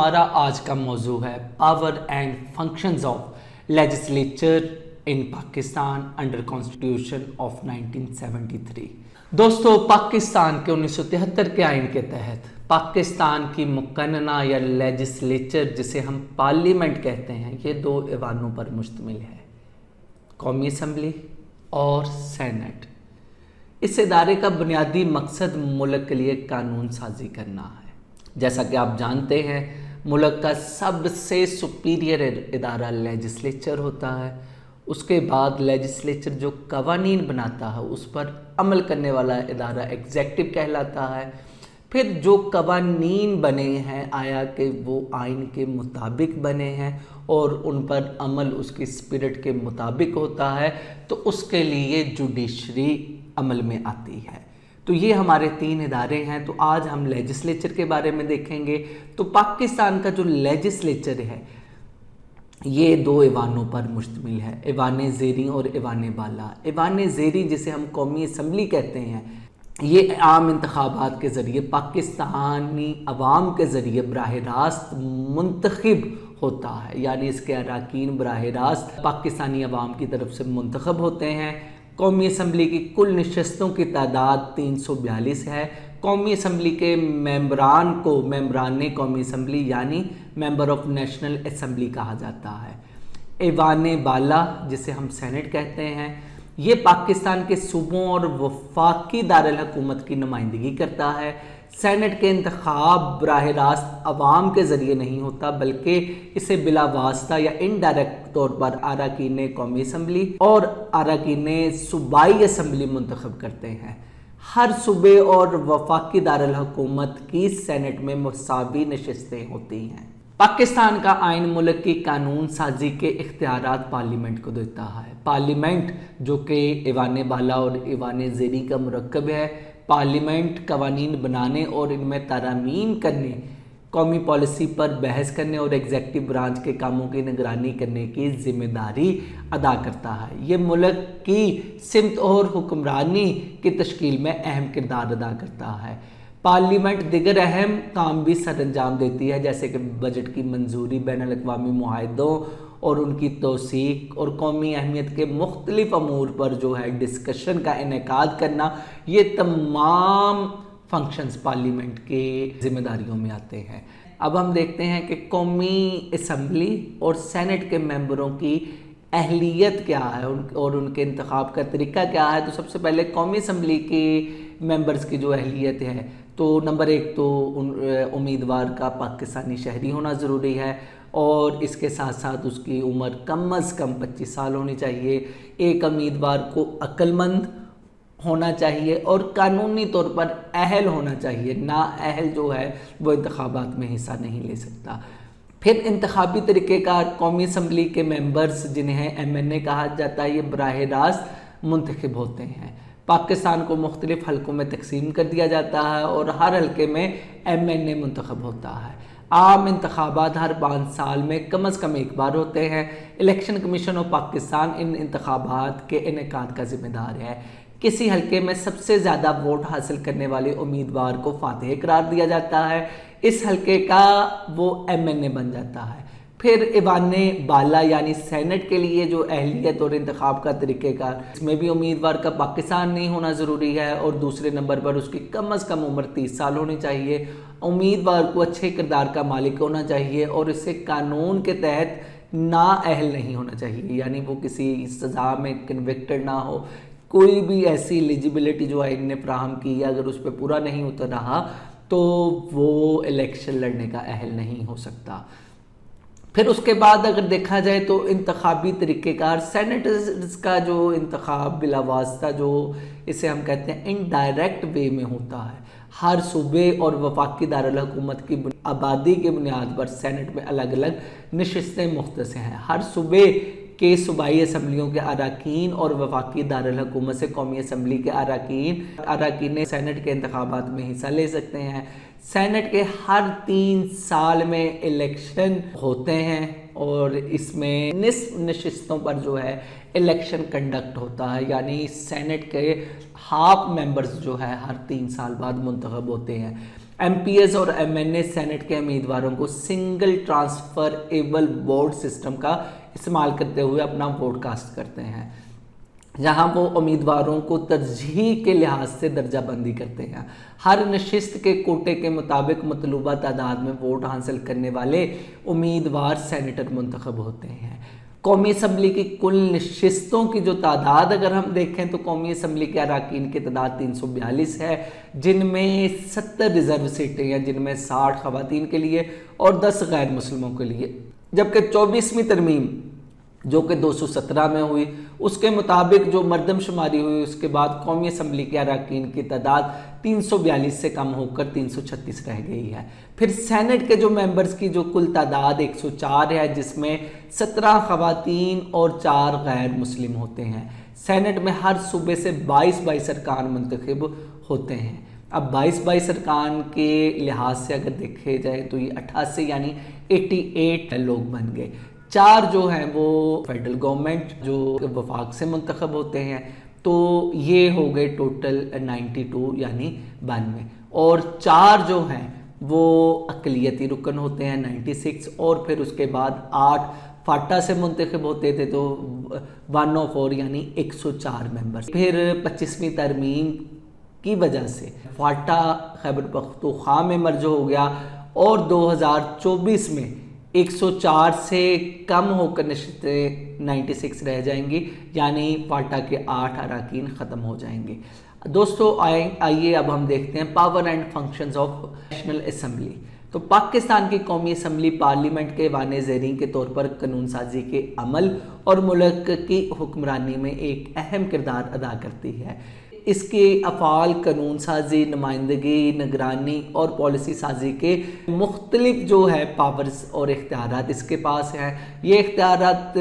हमारा आज का मौजू है power and functions of legislature in Pakistan under constitution of 1973। दोस्तों, पाकिस्तान के 1973 के आइन के तहत पाकिस्तान की मुकन्ना या लेजिस्लेचर, जिसे हम पार्लियामेंट कहते हैं, ये दो ऐवानों पर मुश्तमिल है, कौमी असम्बली और सेनेट। इस इदारे का बुनियादी मकसद मुल्क के लिए कानून साजी करना है। जैसा कि आप जानते हैं, मुल्क का सबसे सुपीरियर इदारा लेजिस्लेचर होता है। उसके बाद लेजिस्लेचर जो कवानीन बनाता है उस पर अमल करने वाला इदारा एग्जेक्टिव कहलाता है। फिर जो कवानीन बने हैं आया कि वो आइन के मुताबिक बने हैं और उन पर अमल उसकी स्पिरिट के मुताबिक होता है, तो उसके लिए जुडिशरी अमल में आती है। तो ये हमारे तीन इदारे हैं। तो आज हम लेजिस्लेचर के बारे में देखेंगे। तो पाकिस्तान का जो लेजिस्लेचर है ये दो ऐवानों पर मुश्तमिल है, ऐवान ज़ेरी और ऐवान बाला। ऐवान ज़ेरी, जिसे हम कौमी असम्बली कहते हैं, ये आम इंतखाबात के ज़रिए पाकिस्तानी अवाम के ज़रिए बराह रास्त मुंतखब होता है, यानी इसके अरकान बराह रास्त पाकिस्तानी अवाम की तरफ से मुंतखब होते हैं। कौमी असम्बली की कुल नशस्तों की तादाद 342 है। कौमी असम्बली के मेंबरान कौमी असम्बली यानी मेंबर ऑफ नेशनल असम्बली कहा जाता है। ऐवान बाला, जिसे हम सेनेट कहते हैं, ये पाकिस्तान के सूबों और वफाकी दारुल हुकूमत की नुमाइंदगी करता है। सेनेट के इंतखाब बराह रास्त अवाम के ज़रिए नहीं होता, बल्कि इसे बिला वास्ता या इनडायरेक्ट तौर पर अरकान कौमी असम्बली और अरकान सूबाई असम्बली मुंतखब करते हैं। हर सूबे और वफाकी दारुल हुकूमत की सेनेट में मुसावी नशस्तें होती हैं। पाकिस्तान का आइन मुल्क की कानून साजी के इख्तियारात पार्लियामेंट को देता है। पार्लियामेंट, जो कि ऐवान बाला और ऐवान ज़ेरी का मुरक्कब है, पार्लियामेंट कवानीन बनाने और इनमें तरामीम करने, कौमी पॉलिसी पर बहस करने और एग्जेक्टिव ब्रांच के कामों की निगरानी करने की जिम्मेदारी अदा करता है। ये मुल्क की सिमत और हुक्मरानी की तश्कील में अहम किरदार अदा करता है। पार्लियामेंट दिगर अहम काम भी सर अंजाम देती है, जैसे कि बजट की मंजूरी, बैनुल अक़वामी मुआहदों और उनकी तौसीक और कौमी अहमियत के मुख्तलिफ अमूर पर जो है डिस्कशन का इनेकाद करना। ये तमाम फंक्शंस पार्लियामेंट के ज़िम्मेदारियों में आते हैं। अब हम देखते हैं कि कौमी असम्बली और सेनेट के मेंबरों की अहलियत क्या है और उनके इंतखाब का तरीका क्या है। तो सबसे पहले कौमी असम्बली के मेंबर्स की जो अहलियत है, तो नंबर एक तो उम्मीदवार का पाकिस्तानी शहरी होना ज़रूरी है और इसके साथ साथ उसकी उम्र कम अज़ कम 25 साल होनी चाहिए। एक उम्मीदवार को अक्लमंद होना चाहिए और कानूनी तौर पर अहल होना चाहिए। ना अहल जो है वो इंतखाबात में हिस्सा नहीं ले सकता। फिर इंतखाबी तरीक़ेकार, कौमी असम्बली के मेंबर्स जिन्हें MNA कहा जाता है, ये बराह रास्त मुंतखब होते हैं। पाकिस्तान को मुख्तलिफ हलकों में तकसीम कर दिया जाता है और हर हलके में MNA मुंतखब होता है। आम इंतखाबात हर 5 साल में कम अज़ कम एक बार होते हैं। इलेक्शन कमीशन ऑफ पाकिस्तान इन इंतखाबात के इनेकाद का ज़िम्मेदार है। किसी हलके में सबसे ज़्यादा वोट हासिल करने वाले उम्मीदवार को फातिह करार दिया जाता है। इस हलके का वो MNA बन जाता है। फिर ऐवान बाला यानी सेनेट के लिए जो अहलियत और इंतखाब का तरीक़ेकार, इसमें भी उम्मीदवार का पाकिस्तान नहीं होना ज़रूरी है और दूसरे नंबर पर उसकी कम अज़ कम उम्र 30 साल होनी चाहिए। उम्मीदवार को अच्छे किरदार का मालिक होना चाहिए और इससे कानून के तहत नाअहल नहीं होना चाहिए, यानी वो किसी सज़ा में कन्विक्टेड ना हो। कोई भी ऐसी एलिजिबिलिटी जो आइन ने फ्राहम की है, अगर उस पर पूरा नहीं उतर रहा तो वो इलेक्शन लड़ने का अहल नहीं हो सकता। फिर उसके बाद अगर देखा जाए तो इंतखाबी तरीक़ेकार, सेनेटर्स का जो इंतखाब बिला वास्ता, जो इसे हम कहते हैं इनडायरेक्ट वे में होता है। हर सूबे और वफाकी दारुल हुकूमत की आबादी के बुनियाद पर सेनेट में अलग अलग नशस्तें मुख्तस हैं। हर सूबे के सूबाई असम्बलियों के अरकान और वफाकी दारुल हुकूमत से कौमी असम्बली के अरकान सेनेट के इंतखाबात में हिस्सा ले सकते हैं। सेनेट के हर 3 साल में इलेक्शन होते हैं और इसमें निस्फ नशिस्तों पर जो है इलेक्शन कंडक्ट होता है, यानी सेनेट के हाफ मेंबर्स जो है हर 3 साल बाद मुंतखब होते हैं। MPs और MNA सेनेट के उम्मीदवारों को सिंगल ट्रांसफरेबल वोट सिस्टम का इस्तेमाल करते हुए अपना वोट कास्ट करते हैं, जहां वो उम्मीदवारों को तरजीह के लिहाज से दर्जा बंदी करते हैं। हर नशिस्त के कोटे के मुताबिक मतलूबा तादाद में वोट हासिल करने वाले उम्मीदवार सेनेटर मुंतखब होते हैं। कौमी असम्बली की कुल नशिस्तों की जो तादाद अगर हम देखें तो कौमी असम्बली के अरकान की तादाद 342 है, जिनमें 70 रिजर्व सीटें हैं, जिनमें 60 खवातीन के लिए और 10 गैर मुस्लिमों के लिए, जबकि 24वीं तरमीम जो कि 217 में हुई उसके मुताबिक जो मर्दमशुमारी हुई उसके बाद कौमी असम्बली के अरकान की तादाद 342 से कम होकर 336 रह गई है। फिर सेनेट के जो मेंबर्स की जो कुल तादाद 104 है, जिसमें 17 खवातीन और 4 गैर मुस्लिम होते हैं। सेनेट में हर सूबे से 22 अरकान मुंतखब होते हैं। अब 22 अरकान के लिहाज से अगर देखे जाए तो ये 88 यानी 88 लोग बन गए। 4 जो हैं वो फेडरल गवर्नमेंट जो वफाक से मुंतखब होते हैं, तो ये हो गए टोटल 92 यानी 92, और 4 जो हैं वो अक़लियती रुकन होते हैं 96, और फिर उसके बाद 8 फाटा से मुंतखब होते थे तो 104 यानी 104 मेंबर्स। फिर 25वीं तरमीम की वजह से फाटा खैबर पख्तूनख्वा में मर्ज हो गया और 2024 में 104 से कम होकर नशिस्तें 96 रह जाएंगी, यानी फाटा के 8 अरकान ख़त्म हो जाएंगे। दोस्तों आइए अब हम देखते हैं power and functions of national assembly. तो पाकिस्तान की कौमी असम्बली पार्लियामेंट के वाने ज़ेरीन के तौर पर कानून साजी के अमल और मुल्क की हुक्मरानी में एक अहम किरदार अदा करती है। इसके अफ़ाल कानून साजी, नुमाइंदगी, निगरानी और पॉलिसी साजी के मुख्तलिफ जो है पावर्स और इख्तियारात इसके पास हैं। ये इख्तियारात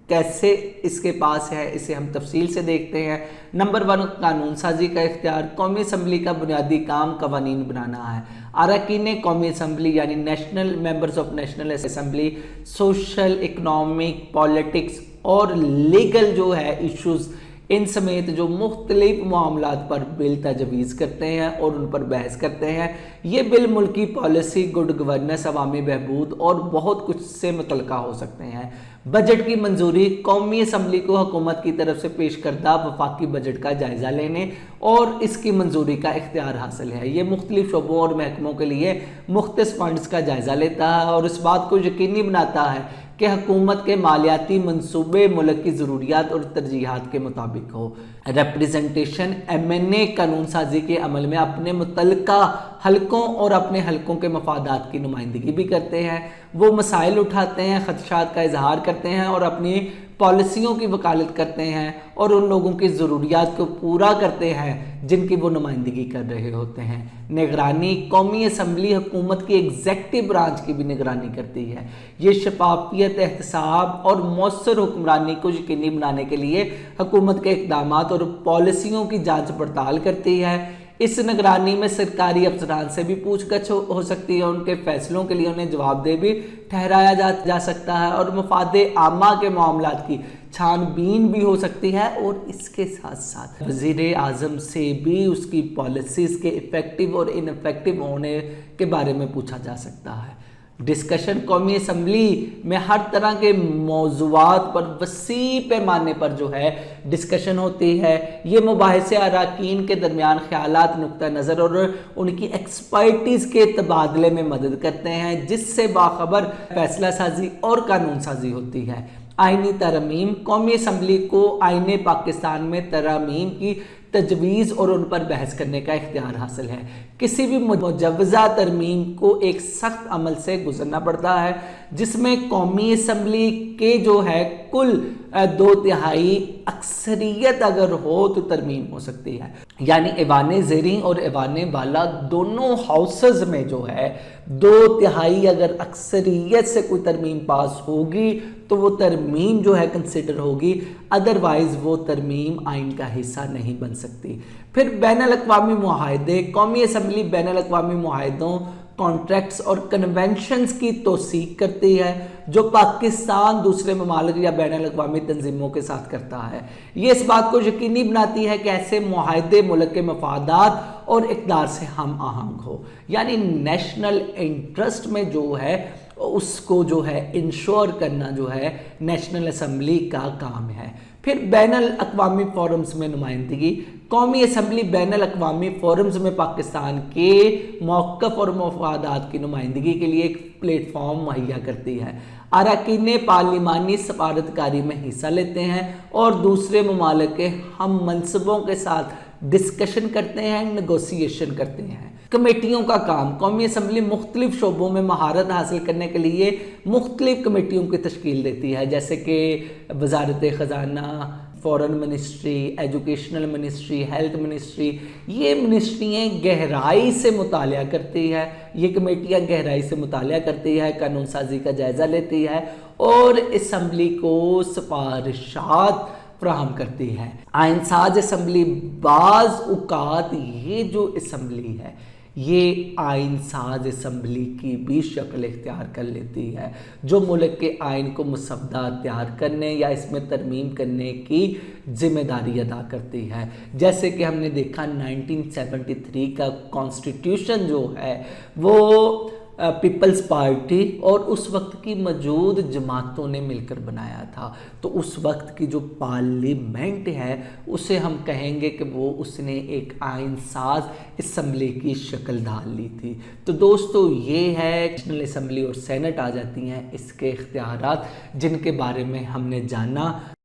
कैसे इसके पास है इसे हम तफसील से देखते हैं। नंबर 1, कानून साजी का इख्तियार। कौमी असम्बली का बुनियादी काम कवानीन बनाना है। अरकान कौमी असम्बली यानी national members of national assembly social, economic, politics और लीगल जो है इशूज़ इन समेत जो मुख्तलिफ मामलात पर बिल तजवीज़ करते हैं और उन पर बहस करते हैं। ये बिल मुल्की पॉलिसी, गुड गवर्नेंस, अवामी बहबूद और बहुत कुछ से मुतल्लिका हो सकते हैं। बजट की मंजूरी। कौमी असम्बली को हुकूमत की तरफ से पेश करदा वफाकी बजट का जायज़ा लेने और इसकी मंजूरी का इख्तियार हासिल है। ये मुख्तलिफ शोबों और महकमों के लिए मुख्तस फंड्स का जायज़ा लेता है और इस बात को यकीनी बनाता है कि हुकूमत के मालियाती मंसूबे मुल्क की ज़रूरियात और तरजीहात के मुताबिक हो। रिप्रेजेंटेशन। MNA कानून साजी के अमल में अपने मुतल्लिका हलकों और अपने हलकों के मफादात की नुमाइंदगी भी करते हैं। वो मसाइल उठाते हैं, खदशात का इजहार करते हैं और अपनी पॉलिसियों की वकालत करते हैं और उन लोगों की ज़रूरियात को पूरा करते हैं जिनकी वो नुमाइंदगी कर रहे होते हैं। निगरानी। कौमी असम्बली हुकूमत की एग्जेक्टिव ब्रांच की भी निगरानी करती है। ये शफाफियत, एहतसाब और मौसर हुक्मरानी को यकीनी बनाने के लिए हुकूमत के इक़दाम और पॉलिसियों की जांच पड़ताल करती है। इस निगरानी में सरकारी अफसरान से भी पूछगछ हो सकती है, उनके फैसलों के लिए उन्हें जवाबदेह भी ठहराया जा सकता है और मफादे आमा के मामलात की छानबीन भी हो सकती है। और इसके साथ साथ वज़ीर आज़म से भी उसकी पॉलिसीज़ के इफ़ेक्टिव और इनफेक्टिव होने के बारे में पूछा जा सकता है। डिस्कशन। कौमी असम्बली में हर तरह के मौज़ूआत पर वसी पैमाने पर जो है डिस्कशन होती है। ये मुबाहिसे अरकान के दरमियान ख्यालात, नुक्ता नज़र और उनकी एक्सपर्टीज़ के तबादले में मदद करते हैं, जिससे बाखबर फैसला साजी और कानून साजी होती है। आइनी तरमीम। कौमी असम्बली को आईने पाकिस्तान में तरमीम की तजवीज़ और उन पर बहस करने का इख्तियार हासिल है। किसी भी मुजव्वज़ा तरमीम को एक सख्त अमल से गुजरना पड़ता है, जिसमें कौमी असम्बली के जो है कुल 2/3 अक्सरियत अगर हो तो तरमीम हो सकती है। यानी ऐवान ज़ेरीन और ऐवान वाला दोनों हाउसेस में जो है 2/3 अगर अक्सरियत से कोई तरमीम पास होगी तो वो तरमीम जो है कंसिडर होगी, अदरवाइज वो तरमीम आइन का हिस्सा नहीं बन सकती। फिर बैनुल अक़वामी मुआहदे। कौमी असम्बली बैनुल अक़वामी मुआहदों कॉन्ट्रैक्ट्स और कन्वेंशंस की तौसीक करती है जो पाकिस्तान दूसरे ममालिक या बैन अल-अक़वामी तंजीमों के साथ करता है। ये इस बात को यकीनी बनाती है कि ऐसे मुआहदे मुल्क के मफादात और इक़दार से हम आहंग हो, यानी नेशनल इंटरेस्ट में जो है उसको जो है इंश्योर करना जो है नेशनल असम्बली का काम है। फिर बैन अल-अक़वामी फोरम्स में नुमाइंदगी। कौमी असम्बली बैन अल-अक़वामी फोरम्स में पाकिस्तान के मौक़िफ़ और मफादात की नुमाइंदगी के लिए एक प्लेटफॉर्म मुहैया करती है। अरकान पार्लिमानी सफारतकारी में हिस्सा लेते हैं और दूसरे ममालिक के हम मनसबों के साथ डिस्कशन करते हैं, नेगोशिएशन करते हैं। कमेटियों का काम। कौमी असम्बली मुख्तलिफ शोबों में महारत हासिल करने के लिए मुख्तलिफ कमेटियों की तश्कील देती है, जैसे कि वजारत ख़जाना, foreign ministry, educational ministry, health ministry. ये मिनिस्ट्रियाँ गहराई से मुतालिया करती है, ये कमेटियाँ गहराई से मुतालिया करती है, कानून साजी का जायज़ा लेती है और असम्बली को सिफारिशात फ्राहम करती है। आइनसाज असम्बली बाज़ औक़ात ये जो असम्बली है ये आइन साज असम्बली की भी शक्ल इख्तियार कर लेती है, जो मुल्क के आइन को मुसवदा तैयार करने या इसमें तरमीम करने की जिम्मेदारी अदा करती है। जैसे कि हमने देखा 1973 का कॉन्स्टिट्यूशन जो है वो पीपल्स पार्टी और उस वक्त की मौजूद जमातों ने मिलकर बनाया था। तो उस वक्त की जो पार्लियामेंट है उसे हम कहेंगे कि वो उसने एक आइन साज असम्बली की शक्ल ढाल ली थी। तो दोस्तों ये है नेशनल असम्बली और सेनेट आ जाती हैं इसके इख्तियारात जिनके बारे में हमने जाना।